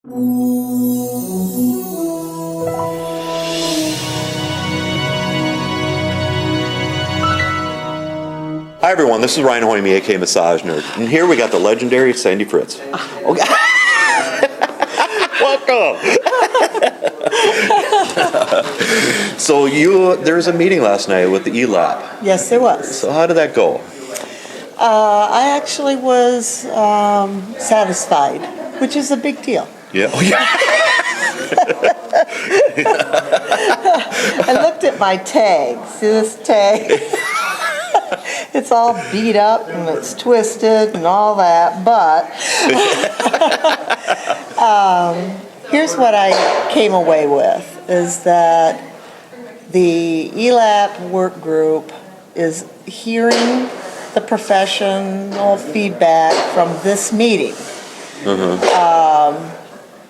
Hi everyone, this is Ryan Hoyme, aka Massage Nerd, and here we got the legendary Sandy Fritz. Okay. Welcome. So there was a meeting last night with the ELAP. Yes, there was. So how did that go? I actually was satisfied, which is a big deal. Yeah. Oh yeah. I looked at my tag. See this tag? It's all beat up and it's twisted and all that, but here's what I came away with, is that the ELAP work group is hearing the professional feedback from this meeting.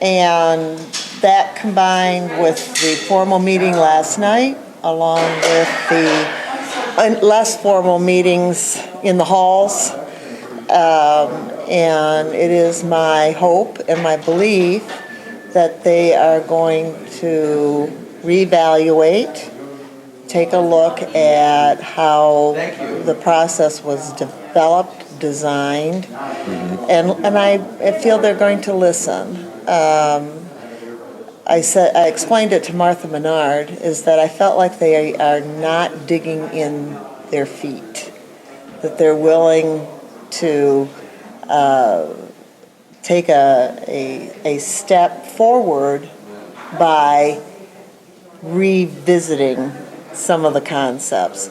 And that combined with the formal meeting last night, along with the less formal meetings in the halls. And it is my hope and my belief that they are going to reevaluate, take a look at how the process was developed, designed, and I feel they're going to listen. I explained it to Martha Menard, is that I felt like they are not digging in their feet, that they're willing to take a step forward by revisiting some of the concepts.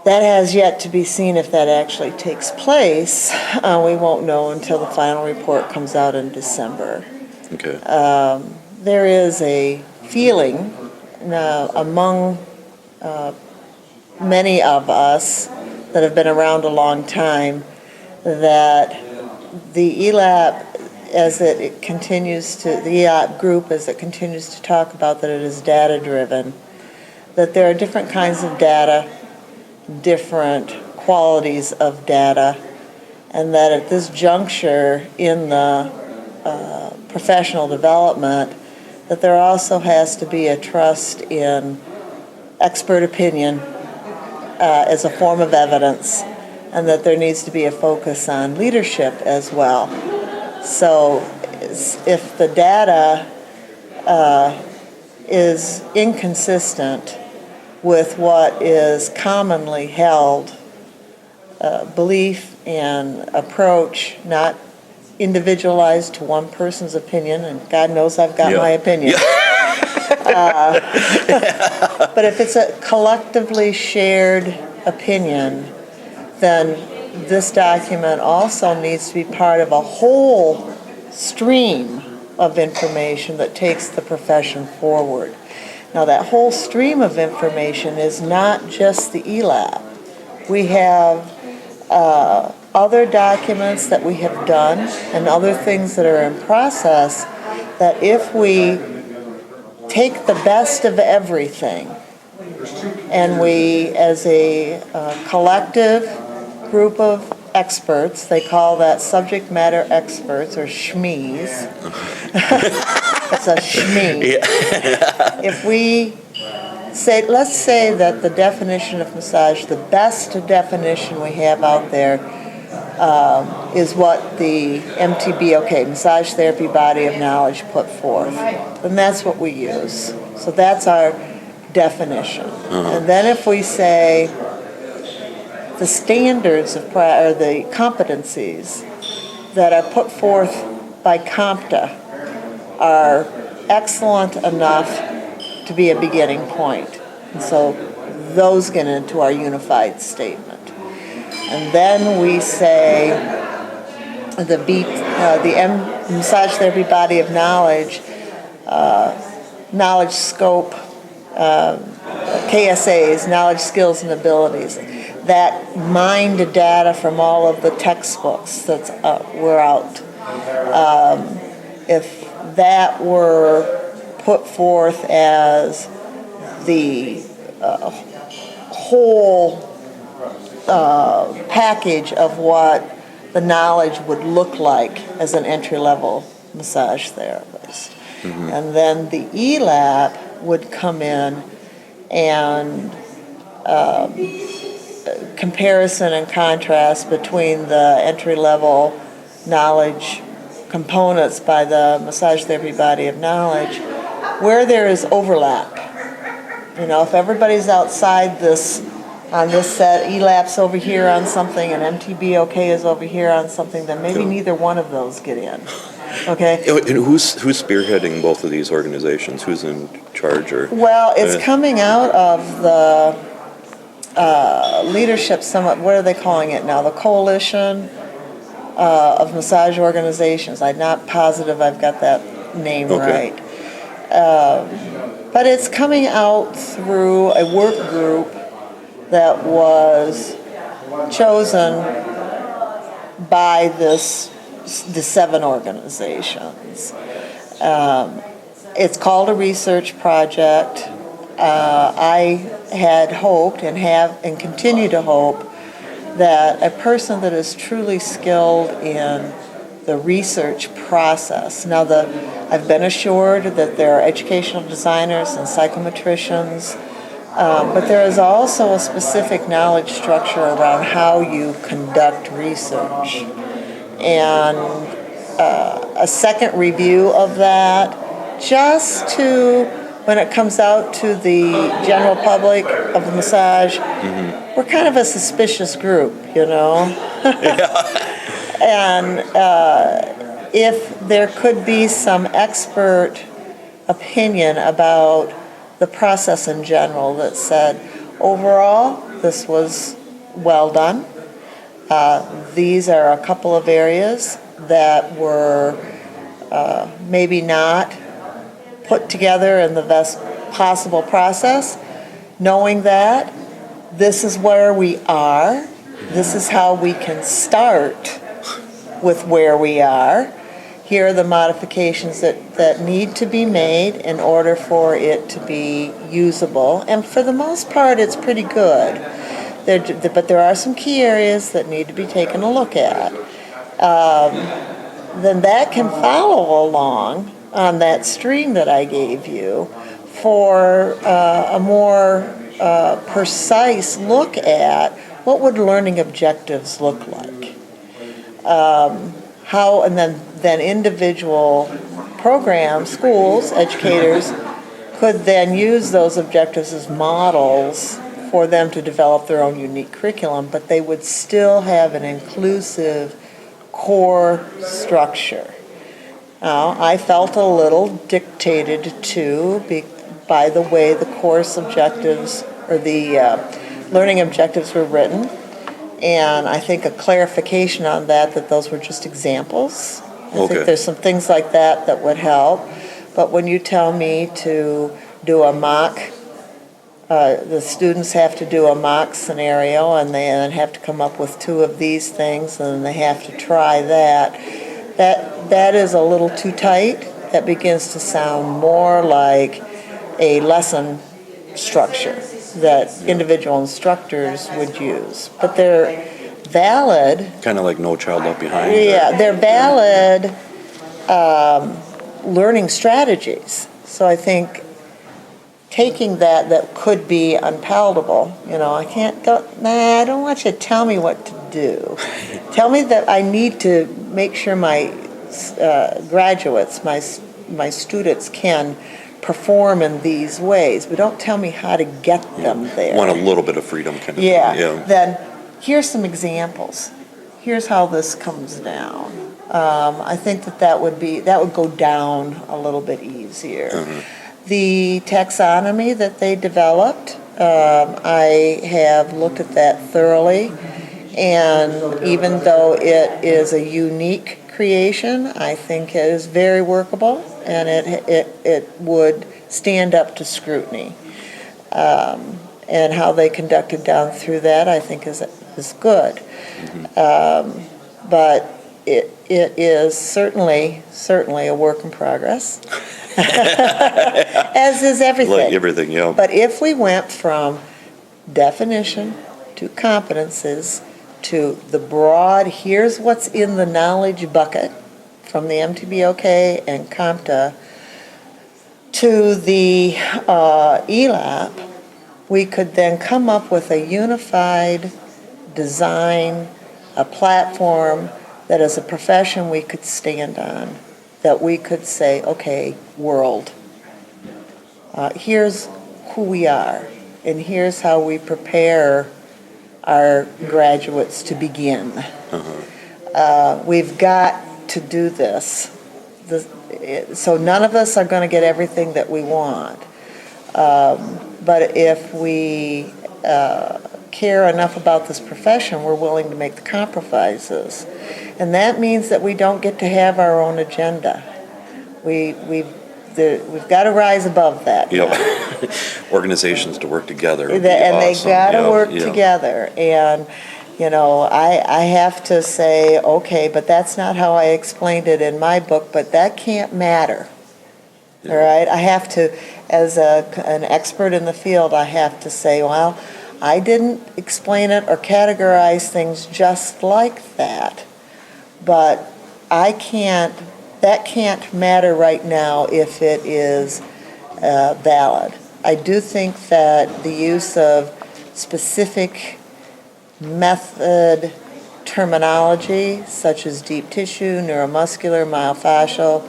That has yet to be seen if that actually takes place. We won't know until the final report comes out in December. Okay. There is a feeling among many of us that have been around a long time that the ELAP, the ELAP group, as it continues to talk about that it is data-driven, that there are different kinds of data, different qualities of data, and that at this juncture in the professional development, that there also has to be a trust in expert opinion as a form of evidence, and that there needs to be a focus on leadership as well. So if the data is inconsistent with what is commonly held belief and approach, not individualized to one person's opinion, and God knows I've got my opinion. But if it's a collectively shared opinion, then this document also needs to be part of a whole stream of information that takes the profession forward. Now, that whole stream of information is not just the ELAP. We have other documents that we have done and other things that are in process, that if we take the best of everything and we, as a collective group of experts, they call that subject matter experts, or SMEs. It's a SME. Yeah. If we say, let's say that the definition of massage, the best definition we have out there, is what the MTBOK, Massage Therapy Body of Knowledge, put forth. And that's what we use. So that's our definition. And then if we say the standards of or the competencies that are put forth by CompTA are excellent enough to be a beginning point. And so those get into our unified statement. And then we say the Massage Therapy Body of Knowledge, knowledge scope, KSAs, knowledge, skills, and abilities, that mined data from all of the textbooks that were out. If that were put forth as the whole package of what the knowledge would look like as an entry-level massage therapist. And then the ELAP would come in and comparison and contrast between the entry-level knowledge components by the massage therapy body of knowledge, where there is overlap. You know, if everybody's outside this, on this set, ELAP's over here on something and MTBOK is over here on something, then maybe neither one of those get in. Okay? And who's spearheading both of these organizations? Who's in charge? Or Well, it's coming out of the leadership summit. What are they calling it now? The Coalition of Massage Organizations. I'm not positive I've got that name right. But it's coming out through a work group that was chosen by the 7 organizations. It's called a research project. I had hoped and continue to hope that a person that is truly skilled in the research process. Now, I've been assured that there are educational designers and psychometricians, but there is also a specific knowledge structure around how you conduct research. And a second review of that, just to, when it comes out to the general public of the massage, we're kind of a suspicious group, you know? And if there could be some expert opinion about the process in general that said, overall, this was well done. These are a couple of areas that were maybe not put together in the best possible process. Knowing that, this is where we are. This is how we can start with where we are. Here are the modifications that need to be made in order for it to be usable. And for the most part, it's pretty good. But there are some key areas that need to be taken a look at. Then that can follow along on that stream that I gave you for a more precise look at what would learning objectives look like. How, and then individual programs, schools, educators could then use those objectives as models for them to develop their own unique curriculum, but they would still have an inclusive core structure. I felt a little dictated to by the way the course objectives or the learning objectives were written. And I think a clarification on that those were just examples. I think there's some things like that would help. But when you tell me to do a mock, the students have to do a mock scenario and they then have to come up with 2 of these things and then they have to try that is a little too tight. That begins to sound more like a lesson structure that individual instructors would use. But they're valid. kind of like No Child Left Behind. Yeah, they're valid learning strategies. So I think taking that could be unpalatable, you know, I don't want you to tell me what to do. Tell me that I need to make sure my graduates, my students can perform in these ways, but don't tell me how to get them there. Want a little bit of freedom, kind of thing. Yeah. Then here's some examples. Here's how this comes down. I think that would go down a little bit easier. The taxonomy that they developed, I have looked at that thoroughly, and even though it is a unique creation, I think it is very workable, and it would stand up to scrutiny. And how they conducted down through that, I think, is good. But it is certainly a work in progress, as is everything. Like everything, yeah. But if we went from definition to competences to the broad, here's what's in the knowledge bucket from the MTBOK and CompTA to the ELAP, we could then come up with a unified design, a platform that as a profession we could stand on, that we could say, okay, world, here's who we are, and here's how we prepare our graduates to begin. We've got to do this. So none of us are going to get everything that we want. But if we care enough about this profession, we're willing to make the compromises. And that means that we don't get to have our own agenda. We've got to rise above that. Yep. Organizations to work together. And awesome. they got to work together. And, I have to say, okay, but that's not how I explained it in my book, but that can't matter. All right? I have to, as an expert in the field, I have to say, well, I didn't explain it or categorize things just like that, but that can't matter right now if it is valid. I do think that the use of specific method terminology, such as deep tissue, neuromuscular, myofascial,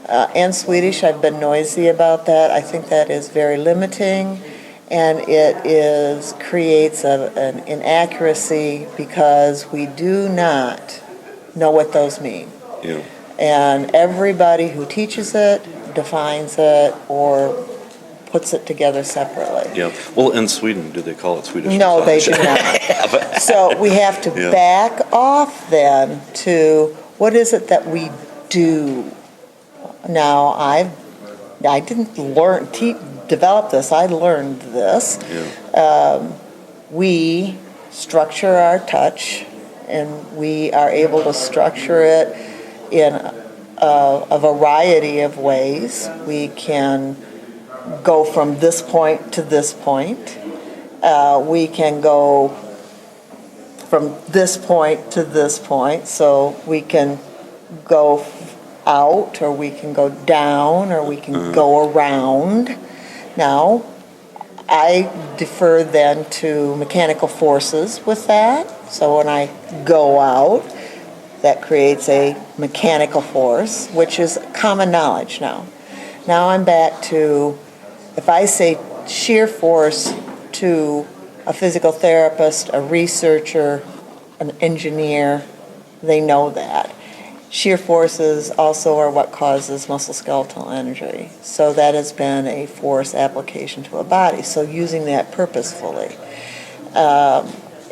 and Swedish, I've been noisy about that. I think that is very limiting, and it creates an inaccuracy because we do not know what those mean. Yeah. And everybody who teaches it defines it or puts it together separately. Yeah. Well, in Sweden, do they call it Swedish No, they massage? do not. So we have to back off then to what is it that we do. Now, I didn't develop this. I learned this. Yeah. We structure our touch, and we are able to structure it in a variety of ways. We can go from this point to this point. We can go from this point to this point, so we can go out, or we can go down, or we can go around. Now, I defer then to mechanical forces with that. So when I go out, that creates a mechanical force, which is common knowledge now. Now I'm back to, if I say shear force to a physical therapist, a researcher, an engineer, they know that. Shear forces also are what causes musculoskeletal injury. So that has been a force application to a body. So using that purposefully.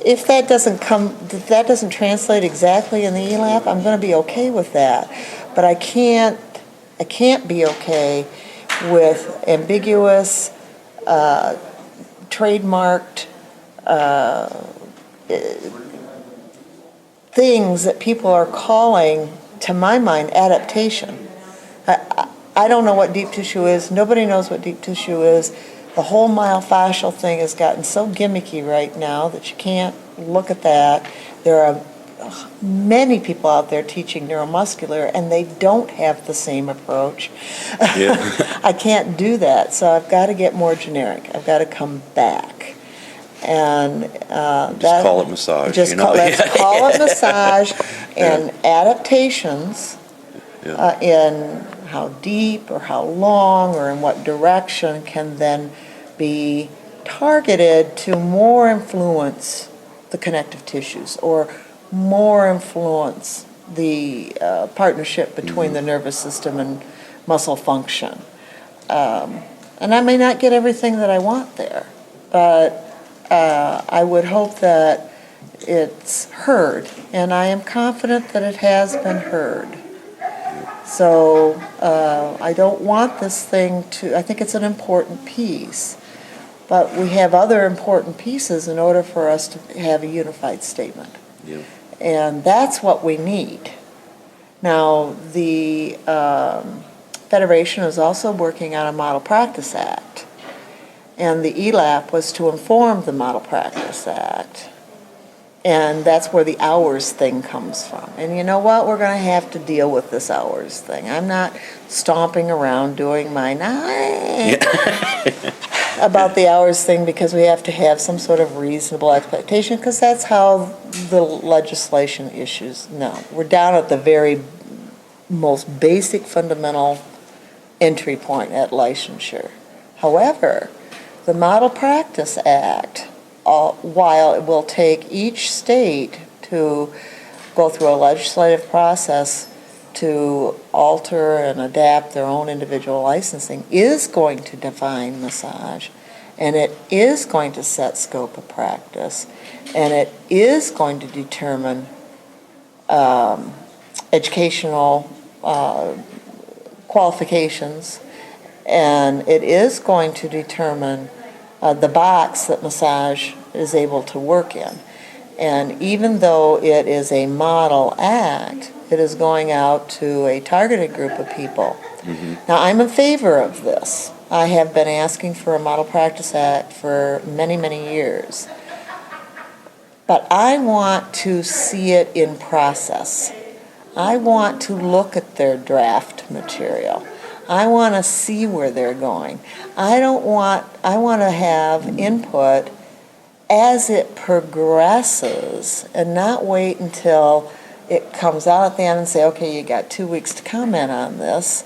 If that doesn't translate exactly in the ELAP, I'm going to be okay with that. But I can't be okay with ambiguous, trademarked things that people are calling, to my mind, adaptation. I don't know what deep tissue is. Nobody knows what deep tissue is. The whole myofascial thing has gotten so gimmicky right now that you can't look at that. There are many people out there teaching neuromuscular, and they don't have the same approach. Yeah. I can't do that, so I've got to get more generic. I've got to come back. And Just call it massage. Let's call it massage, and adaptations in how deep or how long or in what direction can then be targeted to more influence the connective tissues or more influence the partnership between the nervous system and muscle function. And I may not get everything that I want there, but I would hope that it's heard, and I am confident that it has been heard. So I don't want this thing to, I think it's an important piece, but we have other important pieces in order for us to have a unified statement. Yeah. And that's what we need. Now, the Federation is also working on a Model Practice Act, and the ELAP was to inform the Model Practice Act. And that's where the hours thing comes from. And you know what? We're going to have to deal with this hours thing. I'm not stomping around doing my about the hours thing because we have to have some sort of reasonable expectation because that's how the legislation issues. No, we're down at the very most basic fundamental entry point at licensure. However, the Model Practice Act, while it will take each state to go through a legislative process to alter and adapt their own individual licensing, is going to define massage, and it is going to set scope of practice, and it is going to determine educational qualifications, and it is going to determine the box that massage is able to work in. And even though it is a model act, it is going out to a targeted group of people. Mm-hmm. Now, I'm in favor of this. I have been asking for a Model Practice Act for many, many years. But I want to see it in process. I want to look at their draft material. I want to see where they're going. I want to have input as it progresses and not wait until it comes out at the end and say, okay, you got 2 weeks to comment on this.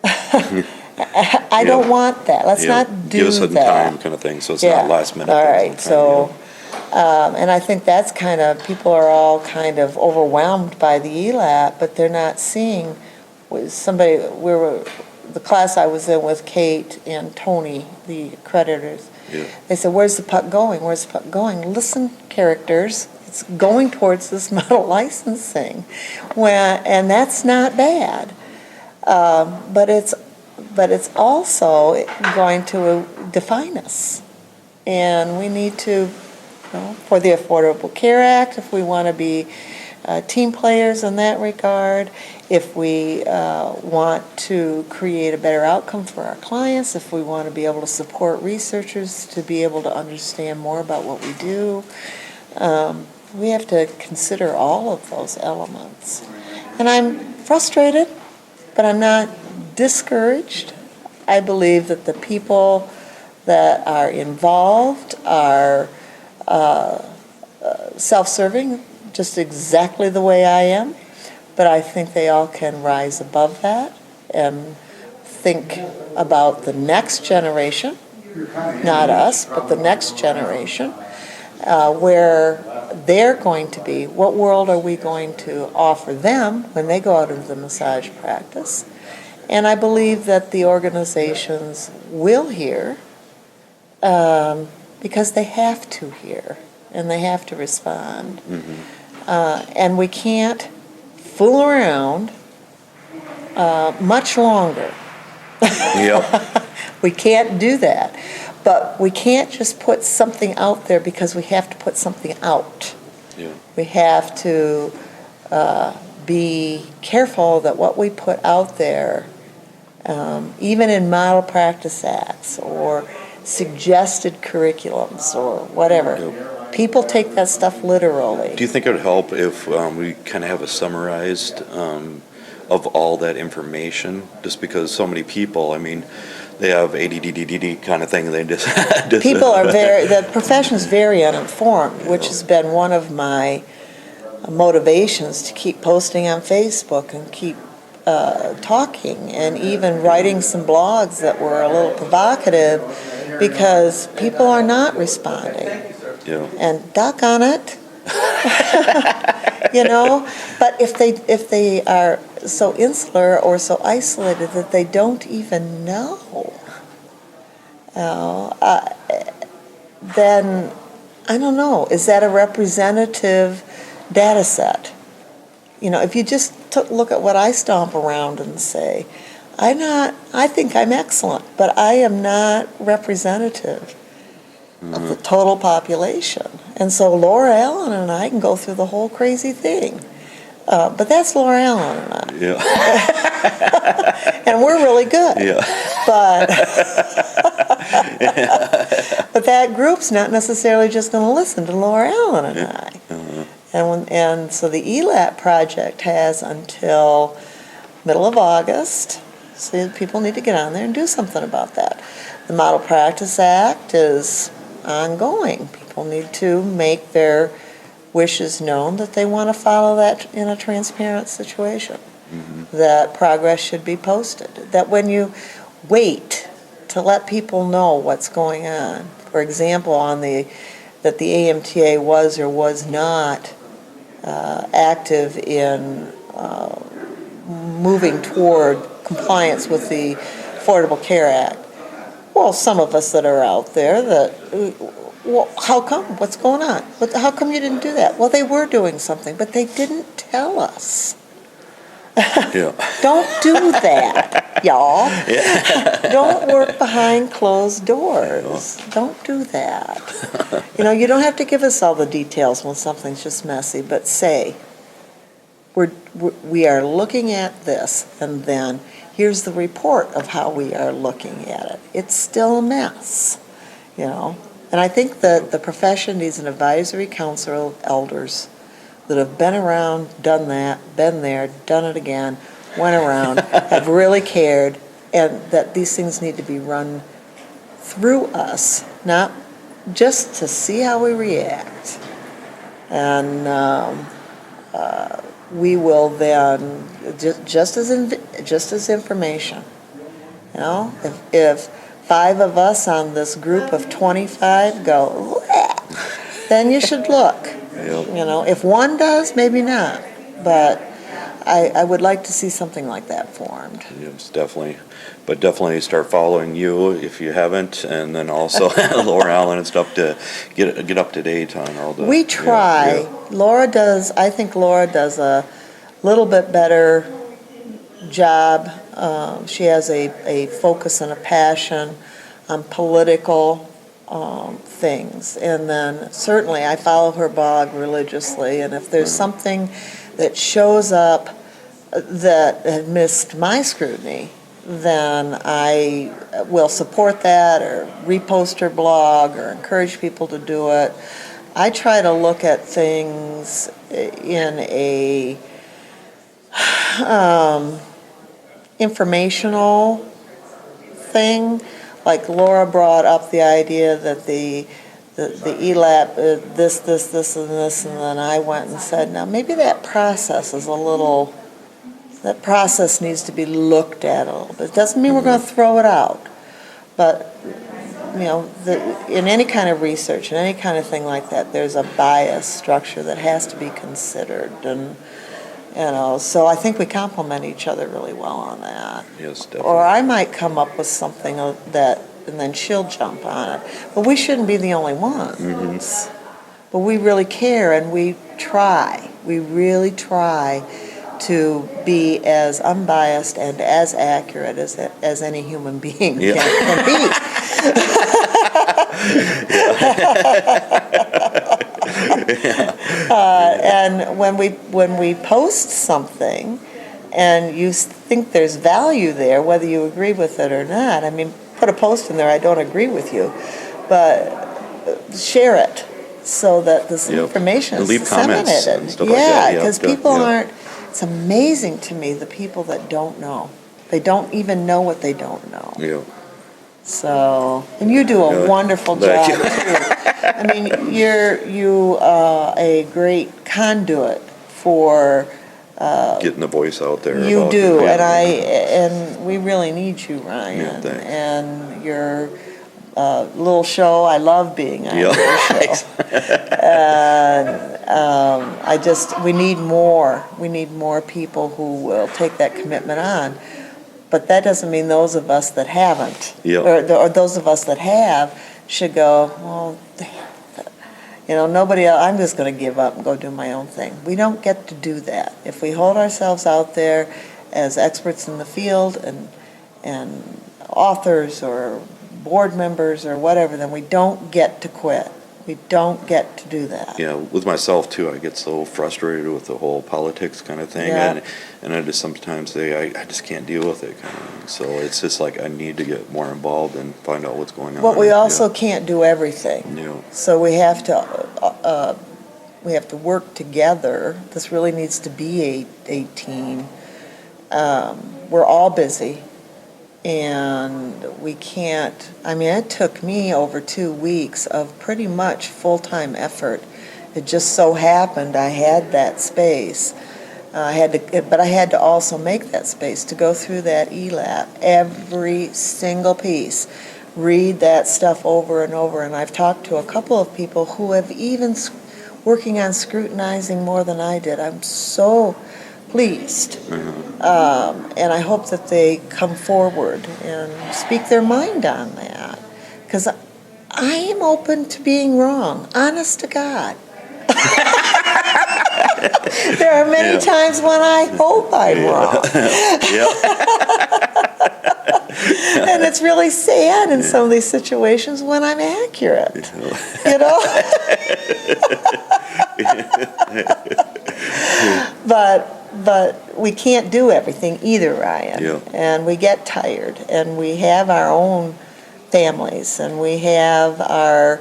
I don't want that. Let's not do that. Give us some time kind of thing, so it's not last minute. All right, so, and I think that's kind of, people are all kind of overwhelmed by the ELAP, but they're not seeing, the class I was in with Kate and Tony, the accreditors, they said, where's the puck going? Where's the puck going? Listen, characters, it's going towards this model licensing, and that's not bad. But it's also going to define us. And we need to, for the Affordable Care Act, if we want to be team players in that regard, if we want to create a better outcome for our clients, if we want to be able to support researchers to be able to understand more about what we do, we have to consider all of those elements. And I'm frustrated, but I'm not discouraged. I believe that the people that are involved are self-serving, just exactly the way I am, but I think they all can rise above that and think about the next generation, not us, but the next generation, where they're going to be. What world are we going to offer them when they go out into the massage practice? And I believe that the organizations will hear because they have to hear and they have to respond. Mm-hmm. And we can't fool around much longer. Yep. We can't do that. But we can't just put something out there because we have to put something out. Yeah. We have to be careful that what we put out there, even in model practice acts or suggested curriculums or whatever, people take that stuff literally. Do you think it would help if we kind of have a summarized of all that information? Just because so many people, I mean, they have ADDDD kind of thing, and they just people are the profession is very uninformed, which has been one of my motivations to keep posting on Facebook and keep talking and even writing some blogs that were a little provocative because people are not responding. Yeah. And doggone it. But if they are so insular or so isolated that they don't even know, then I don't know. Is that a representative data set? If you just look at what I stomp around and say, I think I'm excellent, but I am not representative of the total population. And so Laura Allen and I can go through the whole crazy thing. But that's Laura Allen and I. Yeah. And we're really good. Yeah. But but that group's not necessarily just going to listen to Laura Allen and I. And so the ELAP project has until middle of August, so people need to get on there and do something about that. The Model Practice Act is ongoing. People need to make their wishes known that they want to follow that in a transparent situation. That progress should be posted. That when you wait to let people know what's going on, for example, that the AMTA was or was not active in moving toward compliance with the Affordable Care Act. Well, some of us that are out there well, how come? What's going on? How come you didn't do that? Well, they were doing something, but they didn't tell us. Yeah. Don't do that, y'all. Don't work behind closed doors. Don't do that. You don't have to give us all the details when something's just messy, but say, we are looking at this, and then here's the report of how we are looking at it. It's still a mess, And I think that the profession needs an advisory council of elders that have been around, done that, been there, done it again, went around, have really cared, and that these things need to be run through us, not just to see how we react. And we will then, just as information, if 5 of us on this group of 25 go, then you should look. Yep. If one does, maybe not, but I would like to see something like that formed. Yes, definitely. But definitely start following you if you haven't, and then also Laura Allen and stuff to get up to date on all the. We try. Yeah. I think Laura does a little bit better job. She has a focus and a passion on political things. And then certainly I follow her blog religiously, and if there's something that shows up that had missed my scrutiny, then I will support that or repost her blog or encourage people to do it. I try to look at things in a informational thing. Like Laura brought up the idea that the ELAP, this, and this, and then I went and said, now maybe that process needs to be looked at a little bit. It doesn't mean we're going to throw it out, but in any kind of research, in any kind of thing like that, there's a bias structure that has to be considered, and so I think we complement each other really well on that. Yes, definitely. Or I might come up with something that, and then she'll jump on it. But we shouldn't be the only ones. But we really care, and we try. We really try to be as unbiased and as accurate as any human being can be. And when we post something and you think there's value there, whether you agree with it or not, I mean, put a post in there, I don't agree with you, but share it so that this information is leave disseminated. Comments and stuff like that. Because people aren't, it's amazing to me the people that don't know. They don't even know what they don't know. Yeah. So, and you do a wonderful job too. I mean, you are a great conduit for getting the voice out there. You do, and we really need you, Ryan. Yeah, thanks. And your little show, I love being on your show. And we need more. We need more people who will take that commitment on. But that doesn't mean those of us that haven't, or those of us that have, should go, well, nobody else, I'm just going to give up and go do my own thing. We don't get to do that. If we hold ourselves out there as experts in the field and authors or board members or whatever, then we don't get to quit. We don't get to do that. Yeah, with myself too, I get so frustrated with the whole politics kind of thing, and I just sometimes I just can't deal with it kind of thing. So it's just like I need to get more involved and find out what's going on. But we also can't do everything. Yeah. So we have we have to work together. This really needs to be a team. We're all busy, and we can't, I mean, it took me over 2 weeks of pretty much full-time effort. It just so happened I had that space. But I had to also make that space to go through that ELAP, every single piece, read that stuff over and over. And I've talked to a couple of people who have even working on scrutinizing more than I did. I'm so pleased. And I hope that they come forward and speak their mind on that. Because I am open to being wrong, honest to God. There are many times when I hope I'm wrong. And it's really sad in some of these situations when I'm accurate. You know? But we can't do everything either, Ryan. Yeah. And we get tired, and we have our own families, and we have our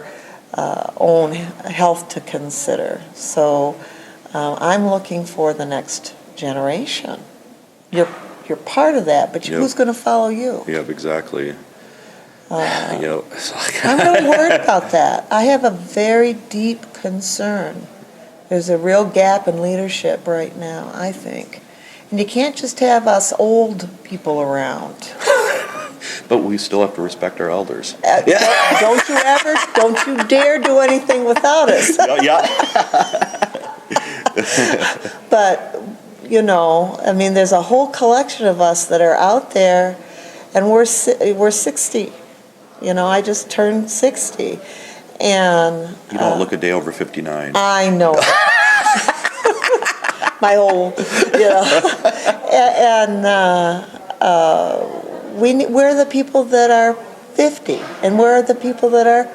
own health to consider. So I'm looking for the next generation. You're part of that, but Yep. who's going to follow you? Yep, exactly. I'm really worried about that. I have a very deep concern. There's a real gap in leadership right now, I think. And you can't just have us old people around. But we still have to respect our elders. Don't you dare do anything without us. But, you know, I mean, there's a whole collection of us that are out there, and we're 60. You know, I just turned 60. And You don't look a day over 59. I know. My whole, you know. We're the people that are 50, and we're the people that are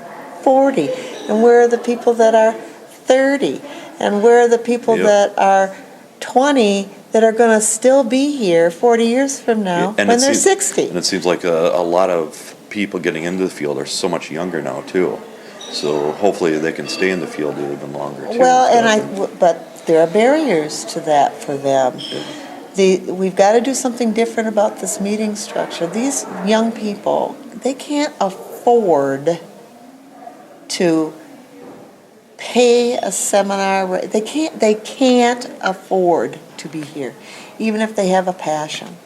40, and we're the people that are 30, and we're the people that are 20 that are going to still be here 40 years from now when they're 60. And it seems like a lot of people getting into the field are so much younger now, too. So hopefully they can stay in the field even longer, too. Well, but there are barriers to that for them. We've got to do something different about this meeting structure. These young people, they can't afford to pay a seminar. They can't afford to be here, even if they have a passion.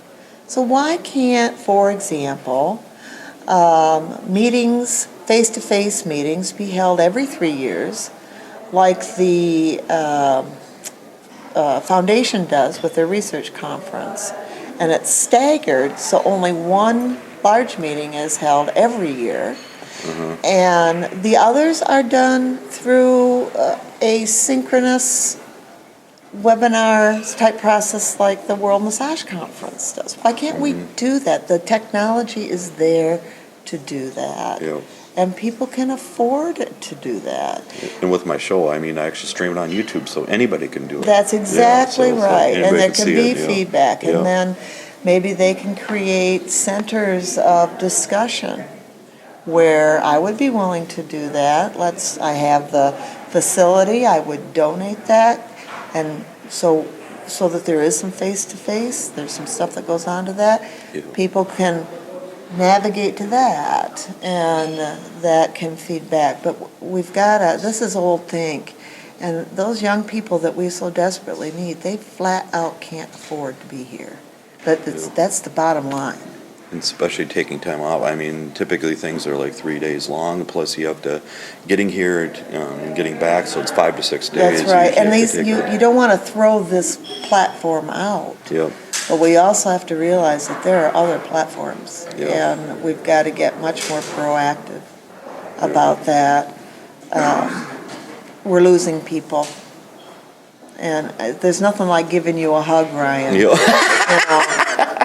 So why can't, for example, meetings, face-to-face meetings, be held every 3 years, like the foundation does with their research conference, and it's staggered, so only one large meeting is held every year, and the others are done through a synchronous webinar type process like the World Massage Conference does. Why can't we do that? The technology is there to do that. Yeah. And people can afford to do that. And with my show, I mean, I actually stream it on YouTube, so anybody can do it. That's exactly right. And there can be feedback. Yeah. And then maybe they can create centers of discussion where I would be willing to do that. I have the facility, I would donate that. And so that there is some face-to-face, there's some stuff that goes on to that. Yeah. People can navigate to that, and that can feed back. But we've got this is old think, and those young people that we so desperately need, they flat out can't afford to be here. That's the bottom line. And especially taking time off. I mean, typically things are like 3 days long, plus you have to getting here and getting back, so it's 5 to 6 days. That's right. And you don't want to throw this platform out. Yep. But we also have to realize that there are other platforms, and we've got to get much more proactive about that. We're losing people, and there's nothing like giving you a hug, Ryan, you know,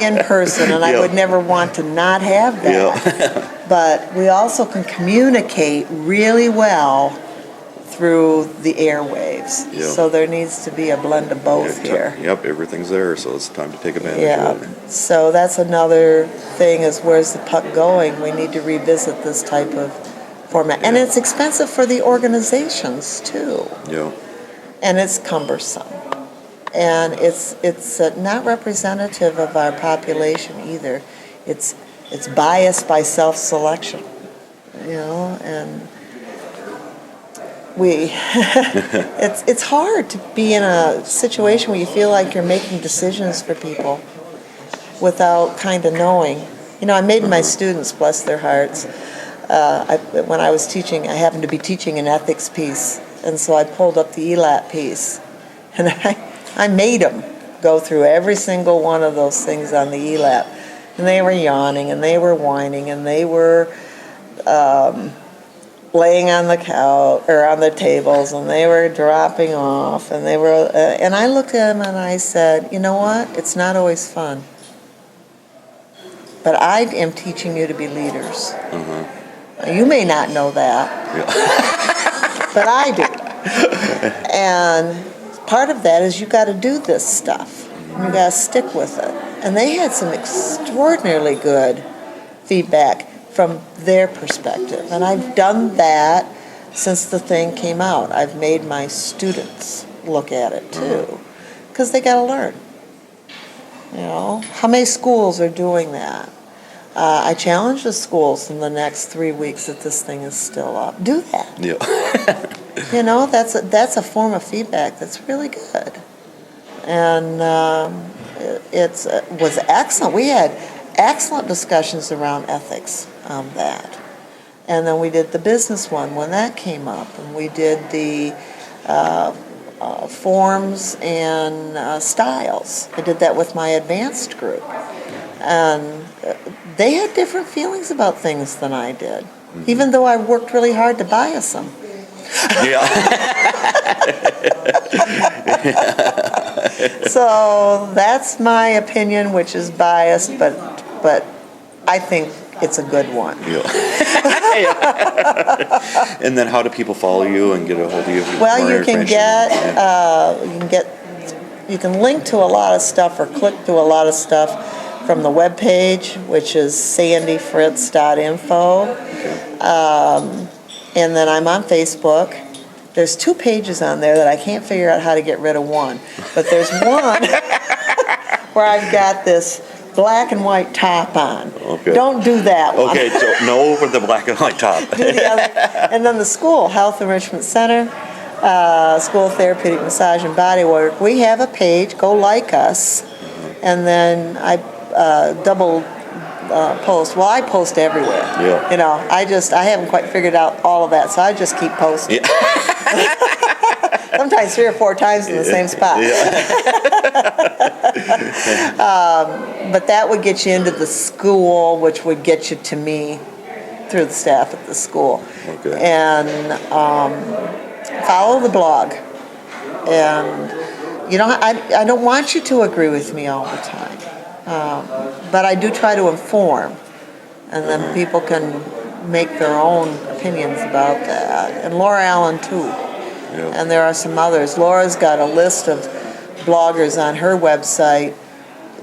in person, and I would never want to not have that. But we also can communicate really well through the airwaves. So there needs to be a blend of both here. Yep, everything's there, so it's time to take advantage of it. So that's another thing, is where's the puck going? We need to revisit this type of format. And it's expensive for the organizations too. and it's cumbersome. And it's not representative of our population either. It's biased by self-selection, and it's hard to be in a situation where you feel like you're making decisions for people without kind of knowing. I made my students, bless their hearts, when I was teaching, I happened to be teaching an ethics piece, and so I pulled up the ELAT piece, and I made them go through every single one of those things on the ELAT, and they were yawning, and they were whining, and they were laying on the couch or on the tables, and they were dropping off, and and I looked at them and I said, you know what? It's not always fun, but I am teaching you to be leaders. You may not know that, but I do. And part of that is you got to do this stuff. You got to stick with it. And they had some extraordinarily good feedback from their perspective. And I've done that since the thing came out. I've made my students look at it too, because they got to learn. How many schools are doing that? I challenge the schools in the next 3 weeks that this thing is still up. Do that. Yeah. That's a form of feedback that's really good. And it was excellent. We had excellent discussions around ethics on that. And then we did the business one when that came up. And we did the forms and styles. I did that with my advanced group. And they had different feelings about things than I did, even though I worked really hard to bias them. Yeah. So that's my opinion, which is biased, but I think it's a good one. Yeah. And then how do people follow you and get a hold of you? Well, you can link to a lot of stuff or click to a lot of stuff from the webpage, which is sandyfritz.info. And then I'm on Facebook. There's 2 pages on there that I can't figure out how to get rid of one. But there's one where I've got this black and white top on. Okay. Don't do that one. Okay, so no with the black and white top. Do the other. And then the school, Health Enrichment Center, School of Therapeutic Massage and Body Work. We have a page. Go like us. And then I double post. Well, I post everywhere. Yeah. I haven't quite figured out all of that, so I just keep posting. Yeah. Sometimes 3 or 4 times in the same spot. Yeah. But that would get you into the school, which would get you to me through the staff at the school. Okay. And follow the blog. And I don't want you to agree with me all the time. But I do try to inform, and then people can make their own opinions about that. And Laura Allen, too. Yeah. And there are some others. Laura's got a list of bloggers on her website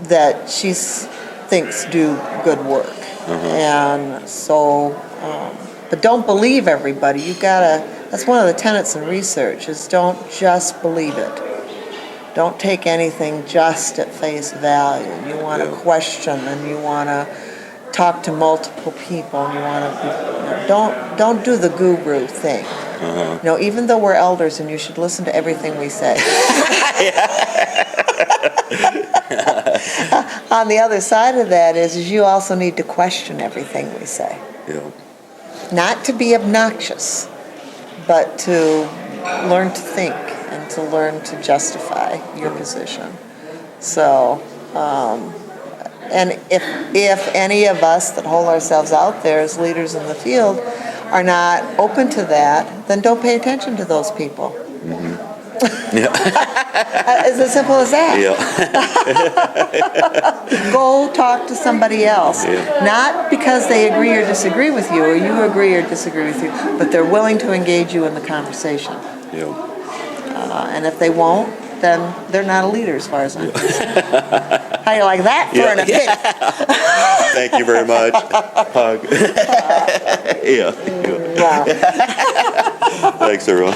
that she thinks do good work. And so, but don't believe everybody. That's one of the tenets in research, is don't just believe it. Don't take anything just at face value. You want to question, and you want to talk to multiple people, and you want to don't do the guru thing. Even though we're elders, and you should listen to everything we say. On the other side of that is you also need to question everything we say. Yeah. Not to be obnoxious, but to learn to think and to learn to justify your position. So, and if any of us that hold ourselves out there as leaders in the field are not open to that, then don't pay attention to those people. Yeah. It's as simple as that. Yeah. Go talk to somebody else. Yeah. Not because they agree or disagree with you, or you agree or disagree with you, but they're willing to engage you in the conversation. Yeah. And if they won't, then they're not a leader as far as I'm concerned. How do you like that for an opinion? Thank you very much. Hug. Yeah. Wow. Thanks, everyone.